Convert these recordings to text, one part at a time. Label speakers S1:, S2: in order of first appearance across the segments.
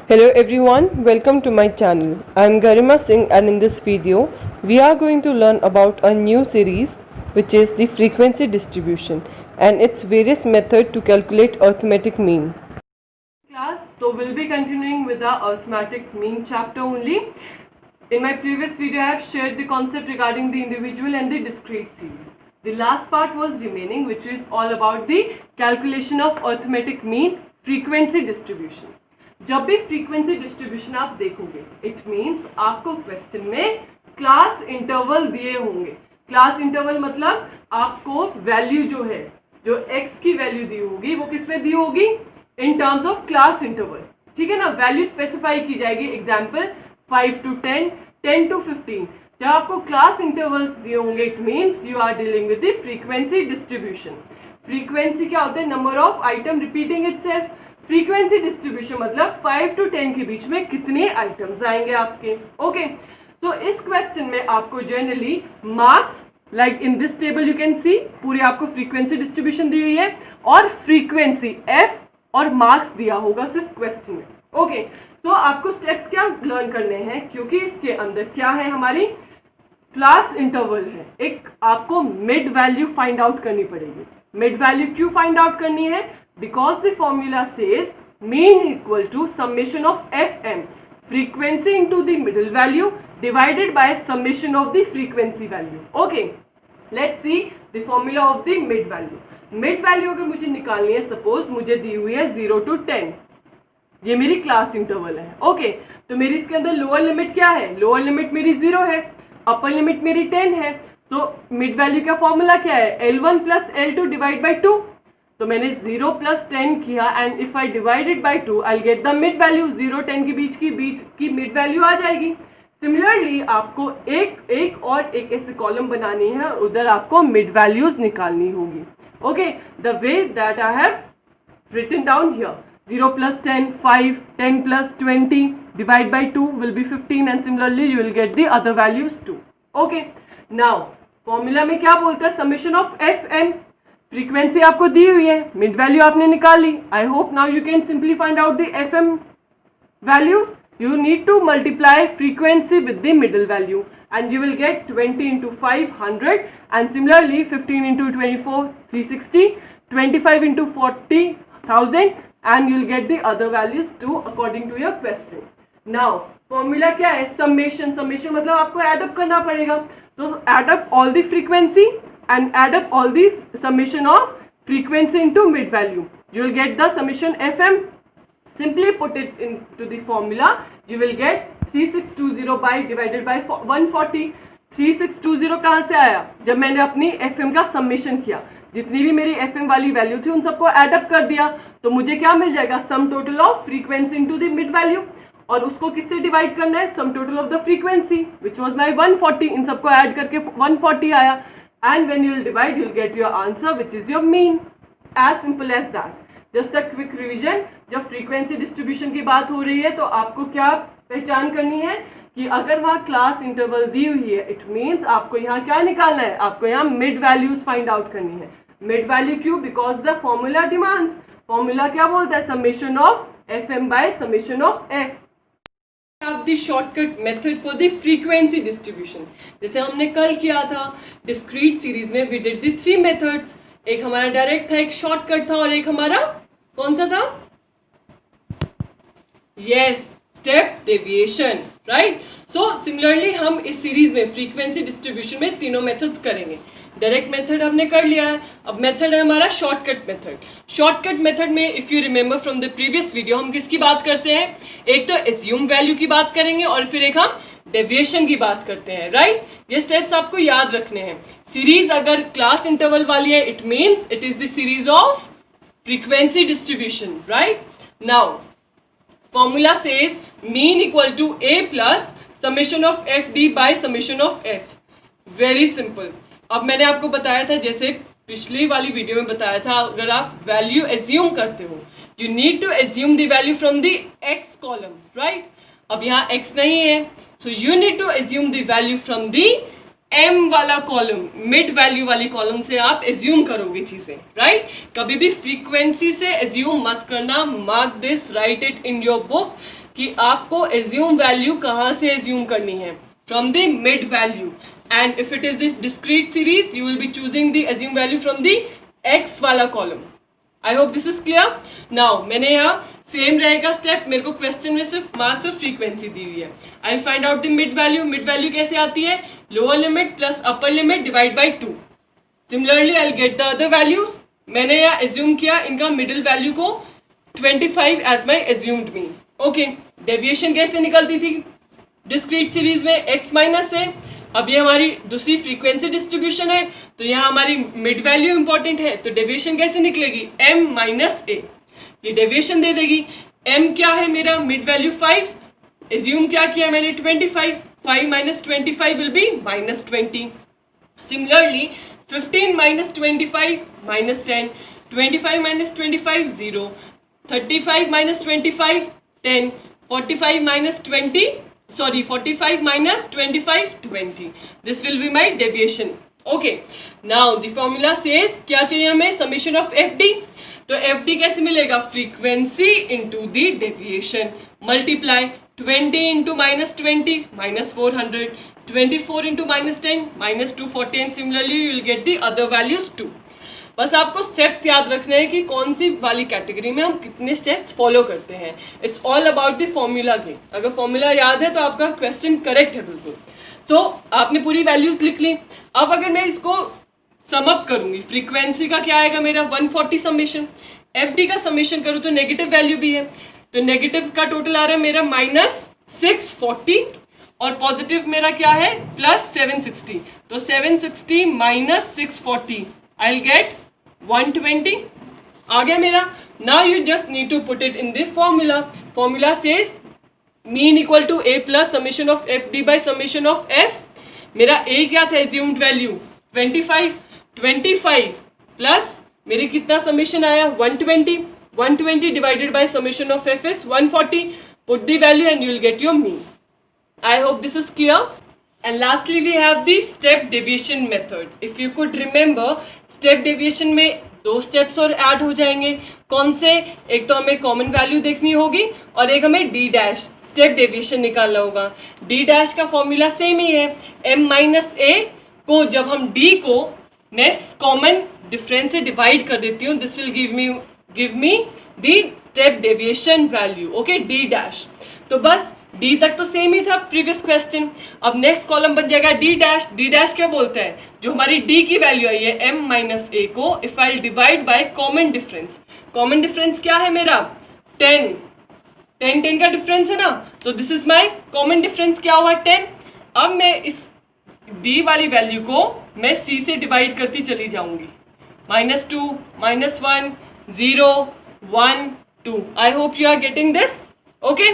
S1: Hello everyone, welcome to my channel. I am Garima Singh and in this video we are going to learn about a new series which is the frequency distribution and its various methods to calculate arithmetic mean. Class, so we'll be continuing with the arithmetic mean chapter only. In my previous video I have shared the concept regarding the individual and the discrete series. The last part was remaining which is all about the calculation of arithmetic mean frequency distribution. जब भी frequency distribution आप देखोगे it means आपको question में class interval दिए होंगे. Class interval मतलब आपको वैल्यू जो है जो x की वैल्यू दी होगी वो किस में दी होगी in terms of class interval. ठीक है ना, वैल्यू स्पेसिफाई की जाएगी. Example 5 to 10, 10 to 15. जब आपको क्लास इंटरवल दिए होंगे it means you are dealing with the frequency distribution. Frequency क्या होता है? Number of item repeating itself. Frequency distribution मतलब 5 to 10 के बीच में कितने आइटम्स आएंगे आपके. ओके, तो इस क्वेश्चन में आपको generally marks like in this table you can see पूरी आपको फ्रीक्वेंसी डिस्ट्रीब्यूशन दी हुई है और फ्रीक्वेंसी एफ और मार्क्स दिया होगा सिर्फ क्वेश्चन में. ओके, तो आपको स्टेप्स क्या लर्न करने हैं क्योंकि इसके अंदर क्या है हमारी क्लास इंटरवल है. एक आपको मिड वैल्यू फाइंड आउट करनी पड़ेगी. मिड वैल्यू क्यों फाइंड आउट करनी है? Because the formula says mean equal to summation of fm, frequency into the middle value divided by summation of the frequency value. Okay, let's see the formula of the mid value. Mid value अगर मुझे निकालनी है, suppose मुझे दी हुई है 0 to 10, ये मेरी class interval है. ओके, तो मेरी इसके अंदर लोअर लिमिट क्या है? लोअर लिमिट मेरी 0 है, अपर लिमिट मेरी 10 है. तो मिड वैल्यू का फॉर्मूला क्या है? L1 plus L2 divide by 2. तो मैंने 0 plus 10 किया and if I divided by 2 I get the mid value. 0-10 के बीच की मिड वैल्यू आ जाएगी. सिमिलरली आपको एक और एक ऐसे कॉलम बनानी है और उधर आपको मिड वैल्यूज निकालनी होगी. Okay, the way that I have written down here 0 plus 10 5, 10 plus 20 divide by 2 will be 15 and similarly you will get the other values too. Okay, now formula में क्या बोलता है? Summation of F N. Frequency आपको दी हुई है, mid value आपने निकाली. I hope now you can simply find out the F M values. You need to multiply frequency with the middle value and you will get 20 into 5 100 and similarly 15 into 24 360, 25 into 40 1000 and you will get the other values too according to your question. Now formula क्या है? Summation. Summation मतलब आपको add up करना पड़ेगा. तो add up all the frequency and add up all the summation of frequency into mid value. You will get the summation fm. Simply put it into the formula. You will get 3620 by divided by 140. 3620 कहाँ से आया? जब मैंने अपनी fm का summation किया, जितनी भी मेरी fm वाली वैल्यू थी उन सबको एड अप कर दिया तो मुझे क्या मिल जाएगा? Sum total of frequency into the mid value. और उसको किससे डिवाइड करना है? Sum total of the frequency which was my 140. इन सबको ऐड करके 140 आया. And when you will divide, you will get your answer, which is your mean. As simple as that. Just a quick revision. जब frequency distribution की बात हो रही है तो आपको क्या पहचान करनी है कि अगर वहाँ क्लास इंटरवल दी हुई है, it means आपको यहाँ क्या निकालना है? आपको यहाँ mid values find out करनी है. Mid value क्यों? Because the formula demands. Formula क्या बोलता है? Summation of fm by summation of f. Have the shortcut method for the frequency distribution. जैसे हमने कल किया था discrete series में we did the 3 methods. एक हमारा डायरेक्ट था, एक शॉर्टकट था और एक हमारा कौन सा था? Yes, step deviation, right? So similarly हम इस सीरीज में फ्रीक्वेंसी डिस्ट्रीब्यूशन में तीनों मेथड्स करेंगे. डायरेक्ट मेथड हमने कर लिया है. अब मेथड है हमारा शॉर्टकट मेथड. शॉर्टकट मेथड में if you remember from the previous video हम किसकी बात करते हैं? एक तो एज्यूम वैल्यू की बात करेंगे और फिर एक हम डेविएशन की बात करते हैं. राइट, ये स्टेप्स आपको याद रखने हैं. सीरीज अगर क्लास इंटरवल वाली है it means it is the series of frequency distribution. Right, now formula says mean equal to A plus summation of F D by summation of F. Very simple. अब मैंने आपको बताया था, जैसे पिछली वाली वीडियो में बताया था, अगर आप वैल्यू एज्यूम करते हो you need to assume the value from the X column. Right, अब यहाँ एक्स नहीं है so you need to assume the value from the M वाला कॉलम, मिड वैल्यू वाली कॉलम से आप एज्यूम करोगे चीजें, राइट? कभी भी फ्रीक्वेंसी से एज्यूम मत करना, mark this, write it in your book कि आपको एज्यूम वैल्यू कहाँ से एज्यूम करनी है, from the mid value, and if it is this discrete series you will be choosing the assume value from the X वाला column. I hope this is clear. Now मैंने यहाँ same रहेगा step, मेरे को question में सिर्फ marks और frequency दी हुई है। I find out the mid value. Mid value कैसे आती है? Lower limit plus upper limit divide by 2। Similarly I get the other values. मैंने यहाँ एज्यूम किया इनका मिडिल वैल्यू को 25 as my assumed mean. Okay, deviation कैसे निकलती थी डिस्क्रीट सीरीज में? x माइनस से। अब ये हमारी दूसरी फ्रीक्वेंसी डिस्ट्रीब्यूशन है, तो यहाँ हमारी मिड वैल्यू इंपॉर्टेंट है, तो डेविएशन कैसे निकलेगी? m माइनस ए, ये डेविएशन दे देगी। m क्या है मेरा? मिड वैल्यू 5, एज्यूम क्या किया मैंने? 25, 5 minus 25 will be minus 20। Similarly 15 minus 25 minus 10, 25 minus 25 0, 35 minus 25 10, 45 minus 20 45 minus 25 20. This will be my deviation. Okay, now the formula says क्या चाहिए हमें? summation of FD. तो FD कैसे मिलेगा? frequency into the deviation multiply 20 into minus 20 minus 400, 24 into minus 10 minus 240, and similarly you will get the other values too. बस आपको steps याद रखने हैं कि कौन सी वाली कैटेगरी में हम कितने स्टेप्स फॉलो करते हैं। It's all about the formula game. अगर फॉर्मूला याद है तो आपका क्वेश्चन करेक्ट है बिल्कुल। सो आपने पूरी वैल्यूज लिख ली। अब अगर मैं इसको सम अप करूंगी, फ्रीक्वेंसी का क्या आएगा मेरा? 140 समेशन। एफडी का समेशन करूँ तो नेगेटिव वैल्यू भी है, तो नेगेटिव का टोटल आ रहा है मेरा -640, और पॉजिटिव मेरा क्या है? +760। तो 760 माइनस 640 आई विल गेट 120 आ गया मेरा। Now you just need to put it in the formula. Formula says mean equal to a plus summation of F D by summation of F. मेरा a क्या था? एज्यूम्ड वैल्यू 25 प्लस मेरे कितना summation आया? 120 divided by summation of F is 140। Put the value and you will get your mean. I hope this is clear. And lastly we have the step deviation method. If you could remember, step deviation में 2 steps और add हो जाएंगे। कौन से? एक तो हमें common value देखनी होगी और एक हमें d डैश स्टेप डेविएशन निकालना होगा। d डैश का फॉर्मूला सेम ही है, m माइनस a को जब हम d को मैं कॉमन डिफरेंस से डिवाइड कर देती हूँ, this will give me the step deviation value. Okay, d dash. तो बस d तक तो सेम ही था प्रीवियस क्वेश्चन। अब नेक्स्ट कॉलम बन जाएगा d डैश। d डैश क्या बोलता है? जो हमारी d की वैल्यू आई है m माइनस a को if I divide by common difference. Common difference क्या है मेरा? 10 का डिफरेंस है ना, तो this is my common difference. क्या हुआ? 10। अब मैं इस d वाली वैल्यू को मैं c से डिवाइड करती चली जाऊंगी। -2 -1 0 1 2। I hope you are getting this. Okay,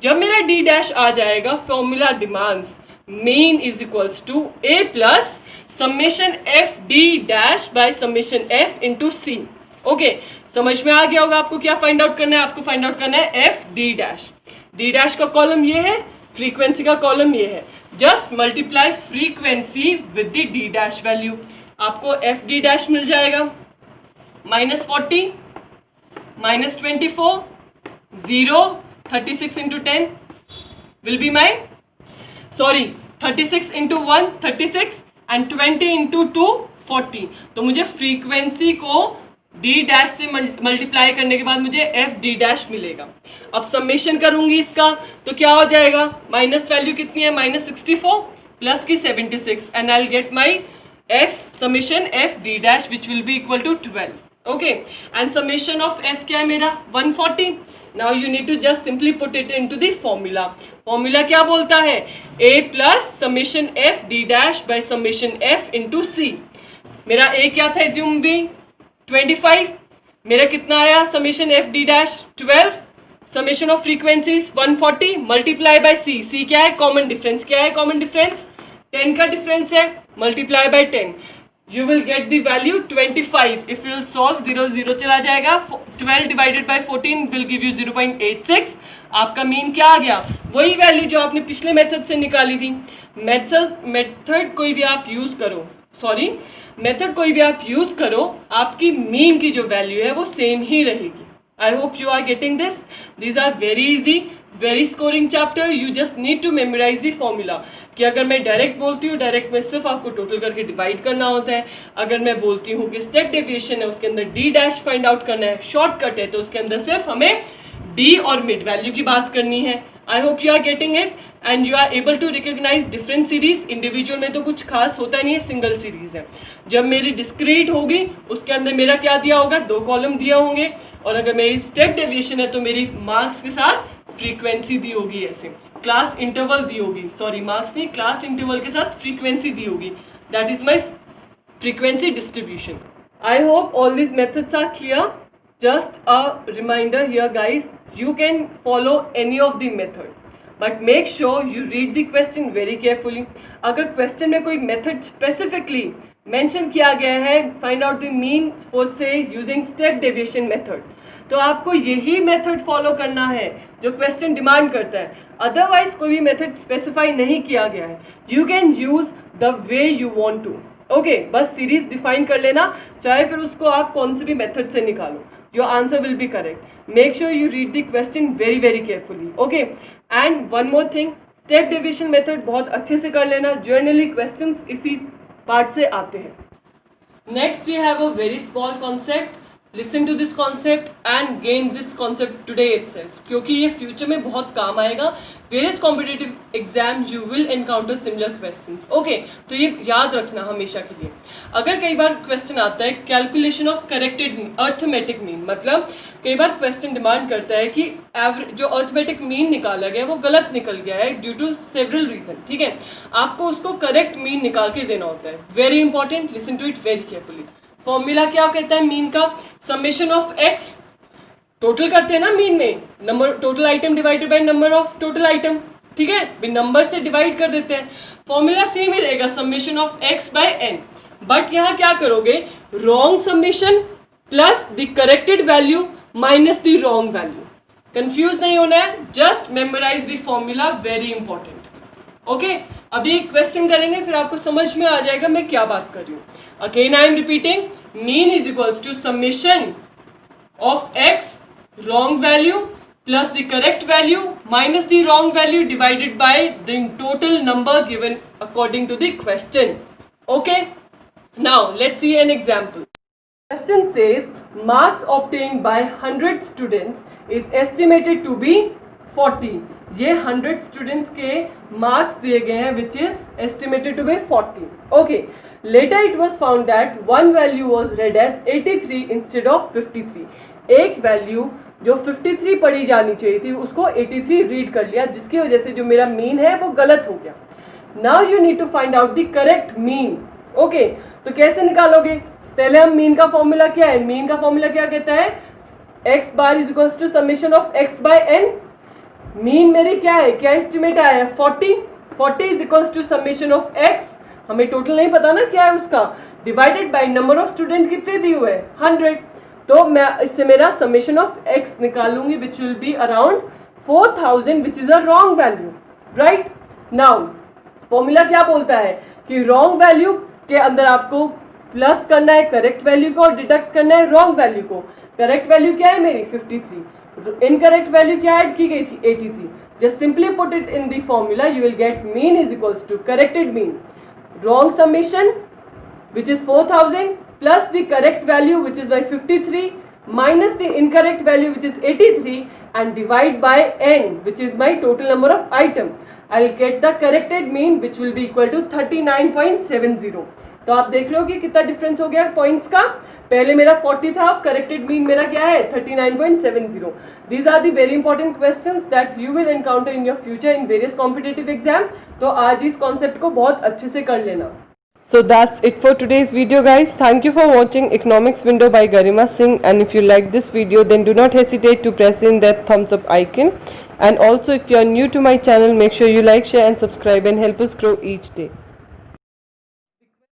S1: जब मेरा d डैश आ जाएगा, formula demands mean is equals to a plus summation F D dash by summation f into C. Okay, समझ में आ गया होगा आपको क्या फाइंड आउट करना है? आपको फाइंड आउट करना है F D dash. d dash का कॉलम ये है, फ्रीक्वेंसी का कॉलम ये है। Just multiply frequency with the d dash value. आपको एफ डी डैश मिल जाएगा -40 -24 0 36 into 10 will be my 36 into 1 36 and 20 into 2 40। तो मुझे फ्रीक्वेंसी को d डैश से मल्टीप्लाई करने के बाद मुझे एफ डी डैश मिलेगा। अब समेशन करूंगी इसका तो क्या हो जाएगा? माइनस वैल्यू कितनी है? -64 प्लस की 76, and I will get my F summation F D dash which will be equal to 12। Okay, and summation of F क्या है मेरा? 140। Now you need to just simply put it into the formula. Formula क्या बोलता है? a plus summation f d dash by summation f into c. मेरा a क्या था? assume b 25। मेरा कितना आया? summation f d dash 12। summation of frequencies 140 multiply by c. c क्या है? common difference। क्या है common difference? 10 का difference है, multiply by 10। you will get the value 25. If you will solve 0 0 चला जाएगा, 12 divided by 14 will give you 0.86. आपका mean क्या आ गया? वही वैल्यू जो आपने पिछले मेथड से निकाली थी. मेथड कोई भी आप यूज करो, मेथड कोई भी आप यूज करो, आपकी मीन की जो वैल्यू है वो सेम ही रहेगी. I hope you are getting this. These are very easy, very scoring chapter. You just need to memorize the formula. कि अगर मैं डायरेक्ट बोलती हूँ, डायरेक्ट में सिर्फ आपको टोटल करके डिवाइड करना होता है. अगर मैं बोलती हूँ कि स्टेप डेविएशन है, उसके अंदर डी डैश फाइंड आउट करना है, शॉर्टकट है, तो उसके अंदर सिर्फ हमें डी और मिड वैल्यू की बात करनी है. I hope you are getting it and you are able to recognise different series. Individual में तो कुछ खास होता नहीं है, सिंगल सीरीज है. जब मेरी डिस्क्रीट होगी उसके अंदर मेरा क्या दिया होगा? 2 कॉलम दिया होंगे. और अगर मेरी स्टेप डेविएशन है तो मेरी मार्क्स के साथ फ्रीक्वेंसी दी होगी, ऐसे क्लास इंटरवल दी होगी, मार्क्स नहीं, क्लास इंटरवल के साथ फ्रीक्वेंसी दी होगी. That is my frequency distribution. I hope all this methods are clear. Just a reminder here guys, you can follow any of the method but make sure you read the question very carefully. अगर question में कोई method specifically mention किया गया है, find out the mean for से using step deviation method, तो आपको यही मेथड फॉलो करना है जो क्वेश्चन डिमांड करता है. अदरवाइज कोई भी मेथड स्पेसिफाई नहीं किया गया है, you can use the way you want to. Okay, बस सीरीज डिफाइन कर लेना, चाहे फिर उसको आप कौन से भी मेथड से निकालो. Your answer will be correct. Make sure you read the question very very carefully. Okay. And one more thing, step deviation method बहुत अच्छे से कर लेना. Generally questions इसी पार्ट से आते हैं. Next we have a very small concept. Listen to this concept and gain this concept today itself. क्योंकि ये फ्यूचर में बहुत काम आएगा. Various competitive exams you will encounter similar questions. Okay, तो ये याद रखना हमेशा के लिए. अगर कई बार क्वेश्चन आता है calculation of corrected arithmetic mean, मतलब कई बार क्वेश्चन डिमांड करता है कि एवरेज जो अर्थमेटिक मीन निकाला गया है वो गलत निकल गया है ड्यू टू सेवरल रीजन. ठीक है, आपको उसको करेक्ट मीन निकाल के देना होता है. Very important, listen to it very carefully. Formula क्या कहता है मीन का? समेशन ऑफ एक्स, टोटल करते हैं ना मीन में, number total item divided by number of total item. ठीक है, नंबर से डिवाइड कर देते हैं. फॉर्मूला सेम ही रहेगा, summation of X by N. But यहाँ क्या करोगे? Wrong summation plus the corrected value minus the wrong value. Confuse नहीं होना है, just memorise the formula, very important. Okay, अभी एक क्वेश्चन करेंगे फिर आपको समझ में आ जाएगा मैं क्या बात कर रही हूँ. Again I am repeating, mean is equals to summation of X wrong value plus the correct value minus the wrong value divided by the total number given according to the question. Okay, now let's see an example. Question says marks obtained by 100 students is estimated to be 40. ये 100 students के marks दिए गए हैं which is estimated to be 40. Okay, later it was found that one value was read as 83 instead of 53. एक value जो 53 पढ़ी जानी चाहिए थी उसको 83 रीड कर लिया, जिसकी वजह से जो मेरा मीन है वो गलत हो गया. Now you need to find out the correct mean. Okay, तो कैसे निकालोगे? पहले हम मीन का फॉर्मूला क्या है? मीन का फॉर्मूला क्या कहता है? X bar is equals to summation of X by N. Mean मेरी क्या है? क्या एस्टिमेट आया है? 40. 40 is equals to summation of X, हमें टोटल नहीं पता ना क्या है उसका, divided by number of student कितने दिए हुए हैं? 100. तो मैं इससे मेरा समेशन ऑफ एक्स निकालूंगी which will be around 4000 which is a wrong value. Right, now formula क्या बोलता है कि रॉन्ग वैल्यू के अंदर आपको प्लस करना है करेक्ट वैल्यू को और डिडक्ट करना है रॉन्ग वैल्यू को. करेक्ट वैल्यू क्या है मेरी? 53. इनकरेक्ट वैल्यू क्या ऐड की गई थी? 83. Just simply put it in the formula, you will get mean is equals to corrected mean, wrong summation which is 4000 plus the correct value which is by 53 minus the incorrect value which is 83 and divide by n which is my total number of item. I'll get the corrected mean which will be equal to 39.70. तो आप देख रहे हो कि कितना difference हो गया points का. पहले मेरा 40 था, अब करेक्टेड मीन मेरा क्या है? 39.70. These are the very important questions that you will encounter in your future in various competitive exam. तो आज इस कॉन्सेप्ट को बहुत अच्छे से कर लेना. So that's it for today's video guys. Thank you for watching Economics Window by Garima Singh, and if you like this video then do not hesitate to press in that thumbs up icon, and also if you are new to my channel make sure you like, share and subscribe and help us grow each day.